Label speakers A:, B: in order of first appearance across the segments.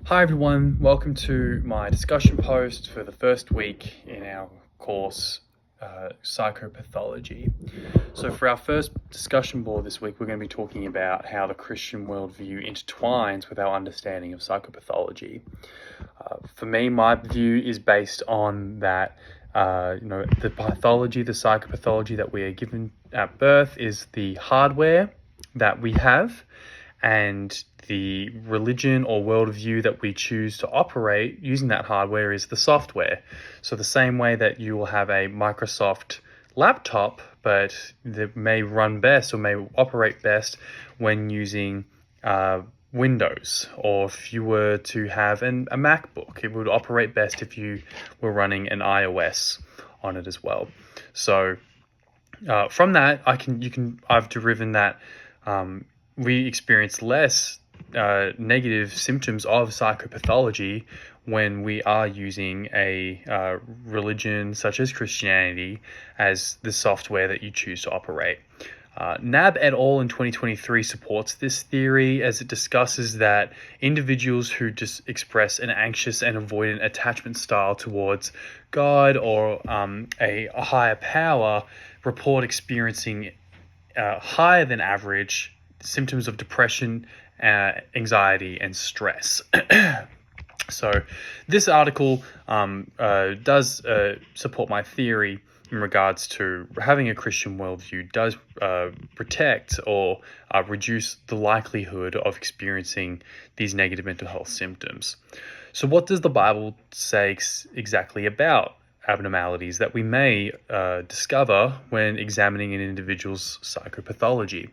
A: Hi everyone, welcome to my discussion post for the first week in our course, Psychopathology. So for our first discussion board this week, we're going to be talking about how the Christian worldview intertwines with our understanding of psychopathology. For me, my view is based on that, the pathology, the psychopathology that we are given at birth is the hardware that we have, and the religion or worldview that we choose to operate using that hardware is the software. So the same way that you will have a Microsoft laptop, but that may run best or may operate best when using Windows, or if you were to have a MacBook, it would operate best if you were running an iOS on it as well. So from that, I've driven that we experience less negative symptoms of psychopathology when we are using a religion such as Christianity as the software that you choose to operate. NAB et al. In 2023 supports this theory, as it discusses that individuals who just express an anxious and avoidant attachment style towards God or a higher power report experiencing higher than average symptoms of depression, anxiety, and stress. So this article does support my theory in regards to having a Christian worldview does protect or reduce the likelihood of experiencing these negative mental health symptoms. So what does the Bible say exactly about abnormalities that we may discover when examining an individual's psychopathology?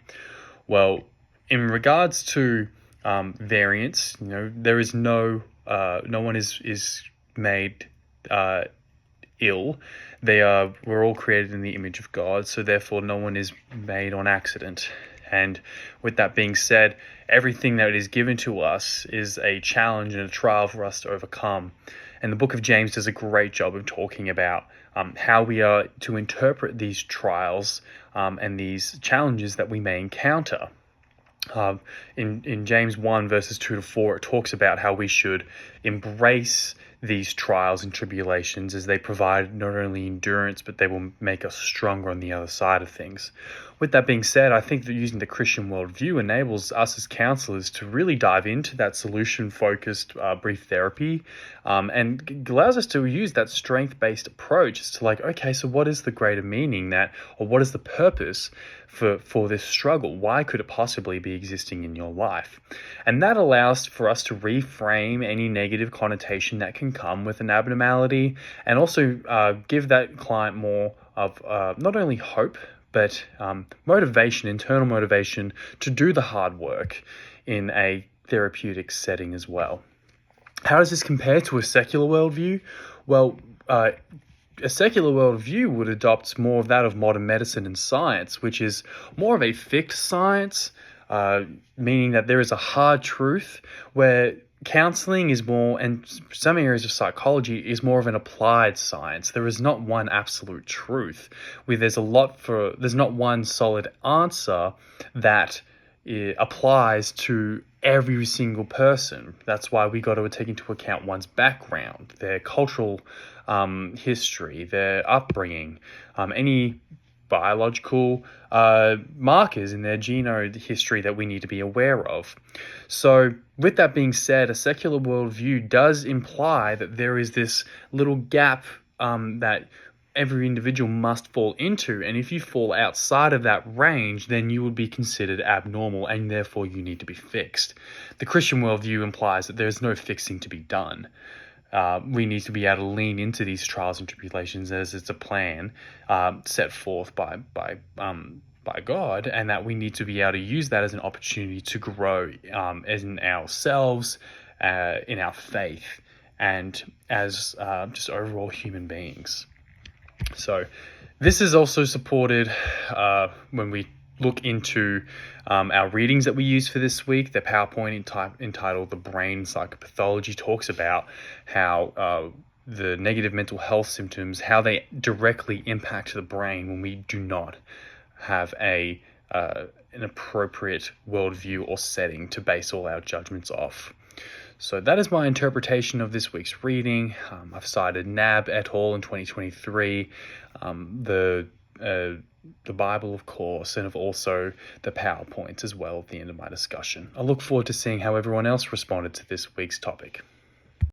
A: Well, in regards to variance, there is no one is made ill. We're all created in the image of God, so therefore no one is made on accident. And with that being said, everything that is given to us is a challenge and a trial for us to overcome. And the book of James does a great job of talking about how we are to interpret these trials and these challenges that we may encounter. In James 1 verses 2 to 4, it talks about how we should embrace these trials and tribulations, as they provide not only endurance, but they will make us stronger on the other side of things. With that being said, I think that using the Christian worldview enables us as counselors to really dive into that solution-focused brief therapy, and allows us to use that strength-based approach as to okay, so what is the greater meaning or what is the purpose for this struggle? Why could it possibly be existing in your life? And that allows for us to reframe any negative connotation that can come with an abnormality, and also give that client more of not only hope, but motivation, internal motivation to do the hard work in a therapeutic setting as well. How does this compare to a secular worldview? Well, a secular worldview would adopt more of that of modern medicine and science, which is more of a fixed science, meaning that there is a hard truth, where counseling is more, and some areas of psychology is more of an applied science. There is not one absolute truth. There's not one solid answer that applies to every single person. That's why we got to take into account one's background, their cultural history, their upbringing, any biological markers in their genome history that we need to be aware of. So with that being said, a secular worldview does imply that there is this little gap that every individual must fall into, and if you fall outside of that range, then you would be considered abnormal, and therefore you need to be fixed. The Christian worldview implies that there's no fixing to be done. We need to be able to lean into these trials and tribulations as it's a plan set forth by God, and that we need to be able to use that as an opportunity to grow as in ourselves, in our faith, and as just overall human beings. So this is also supported when we look into our readings that we use for this week. The PowerPoint entitled "The Brain Psychopathology" talks about how the negative mental health symptoms, how they directly impact the brain when we do not have an appropriate worldview or setting to base all our judgments off. So that is my interpretation of this week's reading. I've cited NAB et al. In 2023, the Bible, of course, and have also the PowerPoints as well at the end of my discussion. I look forward to seeing how everyone else responded to this week's topic.